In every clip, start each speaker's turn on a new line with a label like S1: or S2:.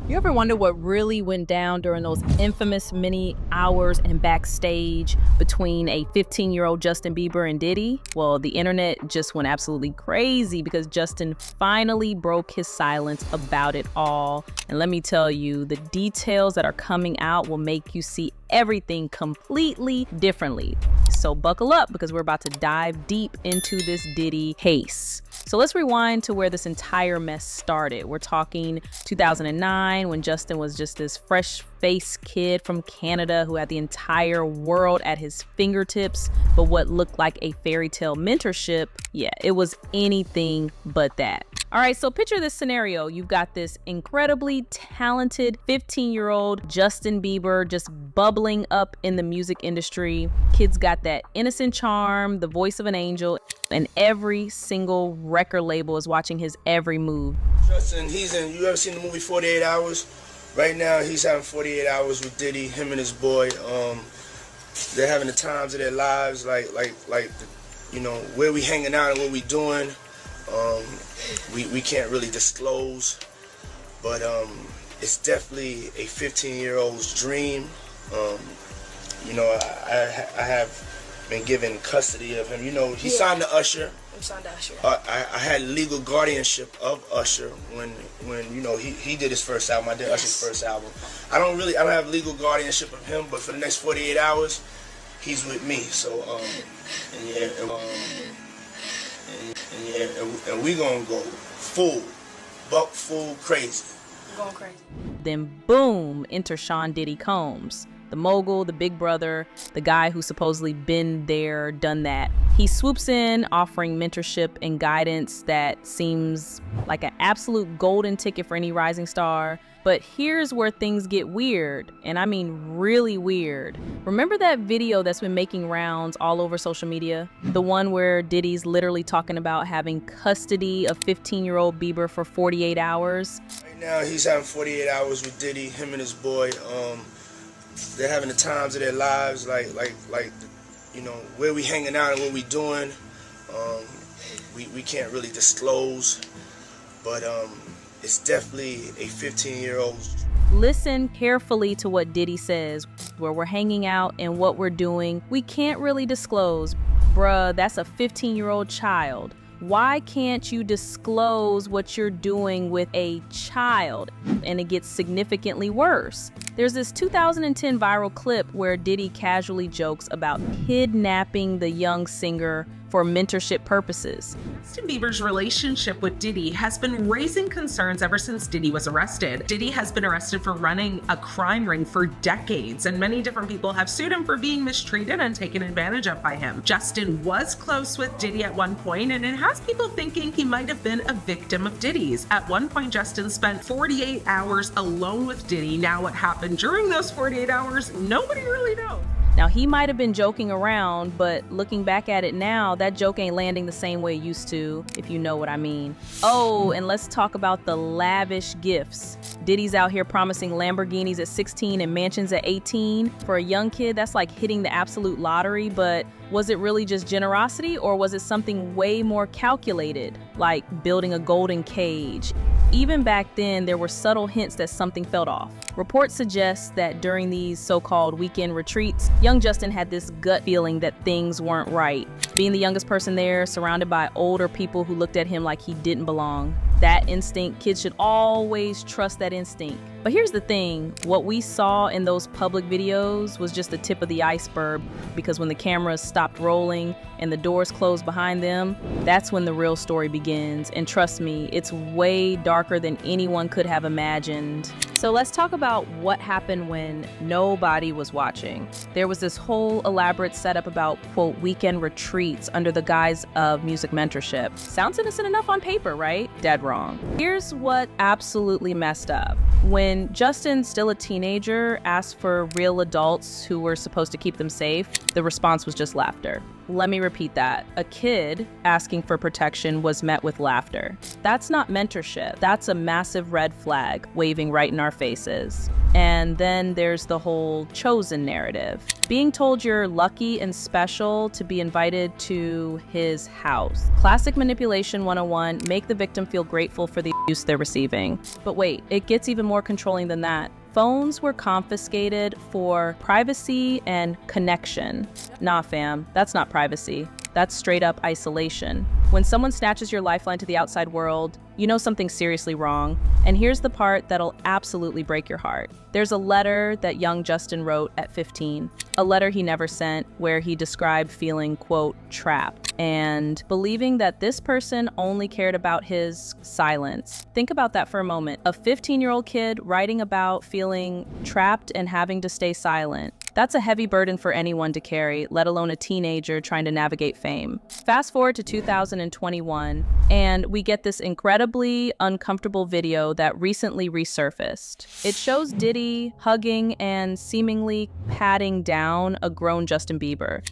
S1: You ever wonder what really went down during those infamous many hours in backstage between a 15-year-old Justin Bieber and Diddy? Well, the internet just went absolutely crazy because Justin finally broke his silence about it all. And let me tell you, the details that are coming out will make you see everything completely differently. So buckle up because we're about to dive deep into this Diddy case. So let's rewind to where this entire mess started. We're talking 2009 when Justin was just this fresh-faced kid from Canada who had the entire world at his fingertips, but what looked like a fairy tale mentorship, yeah, it was anything but that. All right, so picture this scenario. You've got this incredibly talented 15-year-old Justin Bieber just bubbling up in the music industry. Kid's got that innocent charm, the voice of an angel, and every single record label is watching his every move.
S2: Justin, you ever seen the movie 48 Hours? Right now, he's having 48 hours with Diddy, him and his boy. They're having the times of their lives, like you know, where we hanging out and what we doing. We can't really disclose, but it's definitely a 15-year-old's dream. You know, I have been given custody of him. You know, he signed to Usher.
S3: I'm signed to Usher.
S2: I had legal guardianship of Usher when you know he did his first album. I did Usher's first album. I don't have legal guardianship of him, but for the next 48 hours, he's with me. So and we gonna go buck full crazy.
S3: I'm going crazy.
S1: Then boom, enter Sean Diddy Combs, the mogul, the big brother, the guy who's supposedly been there, done that. He swoops in, offering mentorship and guidance that seems like an absolute golden ticket for any rising star. But here's where things get weird, and I mean really weird. Remember that video that's been making rounds all over social media? The one where Diddy's literally talking about having custody of 15-year-old Bieber for 48 hours?
S2: Right now, he's having 48 hours with Diddy, him and his boy. They're having the times of their lives, like you know, where we hanging out and what we doing. We can't really disclose, but it's definitely a 15-year-old.
S1: Listen carefully to what Diddy says. Where we're hanging out and what we're doing, we can't really disclose. Bruh, that's a 15-year-old child. Why can't you disclose what you're doing with a child? And it gets significantly worse. There's this 2010 viral clip where Diddy casually jokes about kidnapping the young singer for mentorship purposes.
S4: Justin Bieber's relationship with Diddy has been raising concerns ever since Diddy was arrested. Diddy has been arrested for running a crime ring for decades, and many different people have sued him for being mistreated and taken advantage of by him. Justin was close with Diddy at one point, and it has people thinking he might have been a victim of Diddy's. At one point, Justin spent 48 hours alone with Diddy. Now, what happened during those 48 hours, nobody really knows.
S1: Now, he might have been joking around, but looking back at it now, that joke ain't landing the same way it used to, if you know what I mean. Oh, and let's talk about the lavish gifts. Diddy's out here promising Lamborghinis at 16 and mansions at 18. For a young kid, that's like hitting the absolute lottery, but was it really just generosity, or was it something way more calculated, like building a golden cage? Even back then, there were subtle hints that something felt off. Reports suggest that during these so-called weekend retreats, young Justin had this gut feeling that things weren't right. Being the youngest person there, surrounded by older people who looked at him like he didn't belong. That instinct, kids should always trust that instinct. But here's the thing, what we saw in those public videos was just the tip of the iceberg, because when the cameras stopped rolling and the doors closed behind them, that's when the real story begins. And trust me, it's way darker than anyone could have imagined. So let's talk about what happened when nobody was watching. There was this whole elaborate setup about, quote, weekend retreats under the guise of music mentorship. Sounds innocent enough on paper, right? Dead wrong. Here's what absolutely messed up. When Justin, still a teenager, asked for real adults who were supposed to keep them safe, the response was just laughter. Let me repeat that. A kid asking for protection was met with laughter. That's not mentorship. That's a massive red flag waving right in our faces. And then there's the whole chosen narrative. Being told you're lucky and special to be invited to his house. Classic manipulation 101, make the victim feel grateful for the use they're receiving. But wait, it gets even more controlling than that. Phones were confiscated for privacy and connection. Nah, fam, that's not privacy. That's straight up isolation. When someone snatches your lifeline to the outside world, you know something's seriously wrong. And here's the part that'll absolutely break your heart. There's a letter that young Justin wrote at 15, a letter he never sent, where he described feeling, quote, trapped, and believing that this person only cared about his silence. Think about that for a moment. A 15-year-old kid writing about feeling trapped and having to stay silent. That's a heavy burden for anyone to carry, let alone a teenager trying to navigate fame. Fast forward to 2021, and we get this incredibly uncomfortable video that recently resurfaced. It shows Diddy hugging and seemingly patting down a grown Justin Bieber.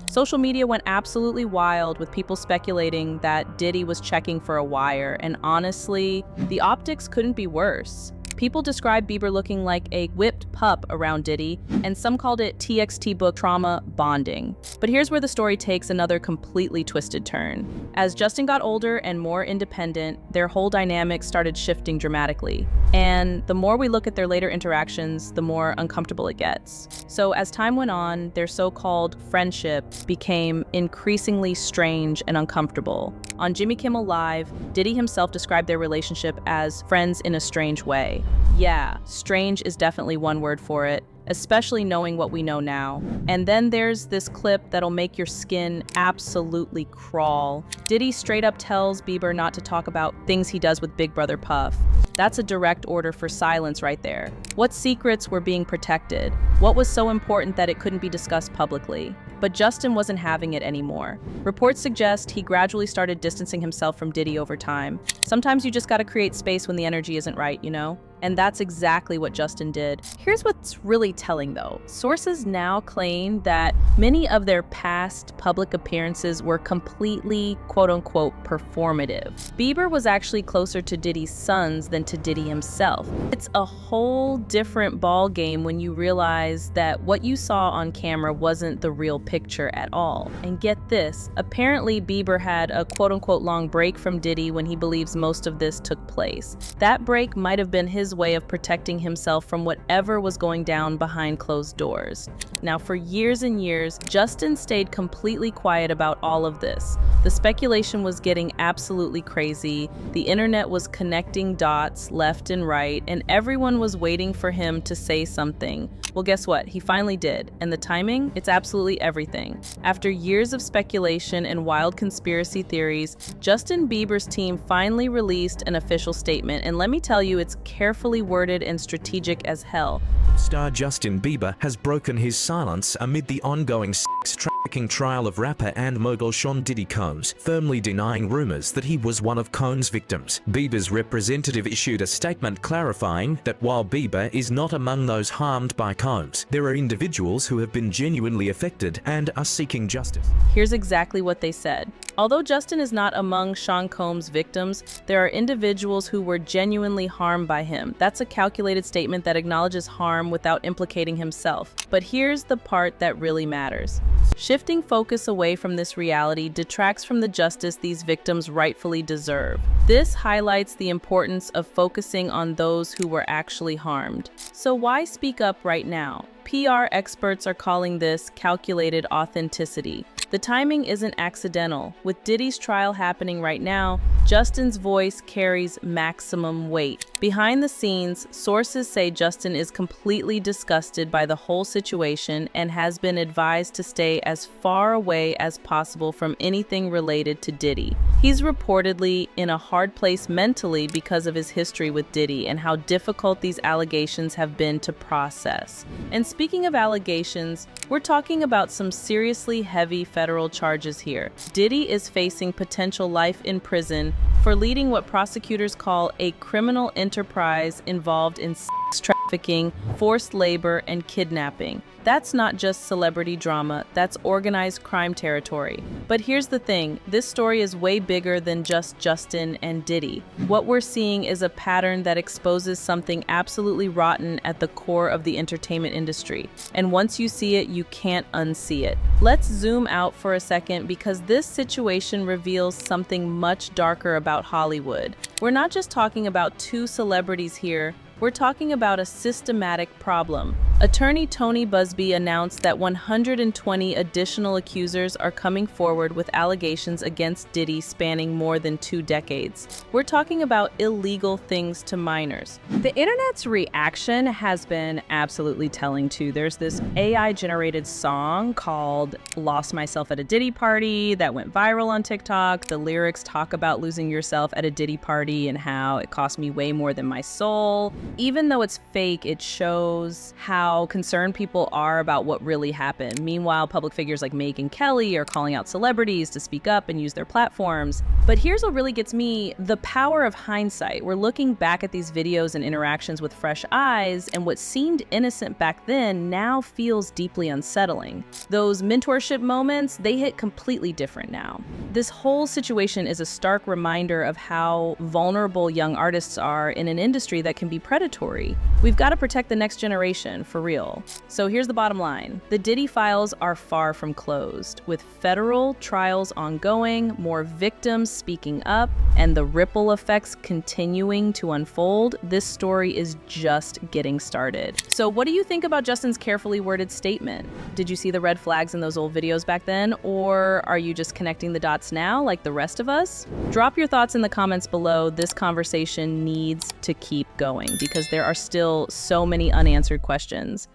S1: Social media went absolutely wild with people speculating that Diddy was checking for a wire, and honestly, the optics couldn't be worse. People described Bieber looking like a whipped pup around Diddy, and some called it TXT book trauma bonding. But here's where the story takes another completely twisted turn. As Justin got older and more independent, their whole dynamic started shifting dramatically. And the more we look at their later interactions, the more uncomfortable it gets. So as time went on, their so-called friendship became increasingly strange and uncomfortable. On Jimmy Kimmel Live, Diddy himself described their relationship as friends in a strange way. Yeah, strange is definitely one word for it, especially knowing what we know now. And then there's this clip that'll make your skin absolutely crawl. Diddy straight up tells Bieber not to talk about things he does with Big Brother Puff. That's a direct order for silence right there. What secrets were being protected? What was so important that it couldn't be discussed publicly? But Justin wasn't having it anymore. Reports suggest he gradually started distancing himself from Diddy over time. Sometimes you just gotta create space when the energy isn't right, you know? And that's exactly what Justin did. Here's what's really telling though. Sources now claim that many of their past public appearances were completely, quote unquote, performative. Bieber was actually closer to Diddy's sons than to Diddy himself. It's a whole different ball game when you realize that what you saw on camera wasn't the real picture at all. And get this, apparently Bieber had a quote unquote long break from Diddy when he believes most of this took place. That break might have been his way of protecting himself from whatever was going down behind closed doors. Now, for years and years, Justin stayed completely quiet about all of this. The speculation was getting absolutely crazy. The internet was connecting dots left and right, and everyone was waiting for him to say something. Well, guess what? He finally did. And the timing? It's absolutely everything. After years of speculation and wild conspiracy theories, Justin Bieber's team finally released an official statement. And let me tell you, it's carefully worded and strategic as hell.
S3: Star Justin Bieber has broken his silence amid the ongoing sex trafficking trial of rapper and mogul Sean Diddy Combs, firmly denying rumors that he was one of Combs' victims. Bieber's representative issued a statement clarifying that while Bieber is not among those harmed by Combs, there are individuals who have been genuinely affected and are seeking justice.
S1: Here's exactly what they said. Although Justin is not among Sean Combs' victims, there are individuals who were genuinely harmed by him. That's a calculated statement that acknowledges harm without implicating himself. But here's the part that really matters. Shifting focus away from this reality detracts from the justice these victims rightfully deserve. This highlights the importance of focusing on those who were actually harmed. So why speak up right now? PR experts are calling this calculated authenticity. The timing isn't accidental. With Diddy's trial happening right now, Justin's voice carries maximum weight. Behind the scenes, sources say Justin is completely disgusted by the whole situation and has been advised to stay as far away as possible from anything related to Diddy. He's reportedly in a hard place mentally because of his history with Diddy and how difficult these allegations have been to process. And speaking of allegations, we're talking about some seriously heavy federal charges here. Diddy is facing potential life in prison for leading what prosecutors call a criminal enterprise involved in sex trafficking. trafficking, forced labor, and kidnapping. That's not just celebrity drama, that's organized crime territory. But here's the thing, this story is way bigger than just Justin and Diddy. What we're seeing is a pattern that exposes something absolutely rotten at the core of the entertainment industry. And once you see it, you can't unsee it. Let's zoom out for a second because this situation reveals something much darker about Hollywood. We're not just talking about two celebrities here, we're talking about a systematic problem. Attorney Tony Busby announced that 120 additional accusers are coming forward with allegations against Diddy spanning more than 2 decades. We're talking about illegal things to minors. The internet's reaction has been absolutely telling too. There's this AI-generated song called Lost Myself at a Diddy Party that went viral on TikTok. The lyrics talk about losing yourself at a Diddy party and how it cost me way more than my soul. Even though it's fake, it shows how concerned people are about what really happened. Meanwhile, public figures like Meg and Kelly are calling out celebrities to speak up and use their platforms. But here's what really gets me, the power of hindsight. We're looking back at these videos and interactions with fresh eyes, and what seemed innocent back then now feels deeply unsettling. Those mentorship moments, they hit completely different now. This whole situation is a stark reminder of how vulnerable young artists are in an industry that can be predatory. We've got to protect the next generation, for real. So here's the bottom line. The Diddy files are far from closed. With federal trials ongoing, more victims speaking up, and the ripple effects continuing to unfold, this story is just getting started. So what do you think about Justin's carefully worded statement? Did you see the red flags in those old videos back then, or are you just connecting the dots now like the rest of us? Drop your thoughts in the comments below. This conversation needs to keep going because there are still so many unanswered questions.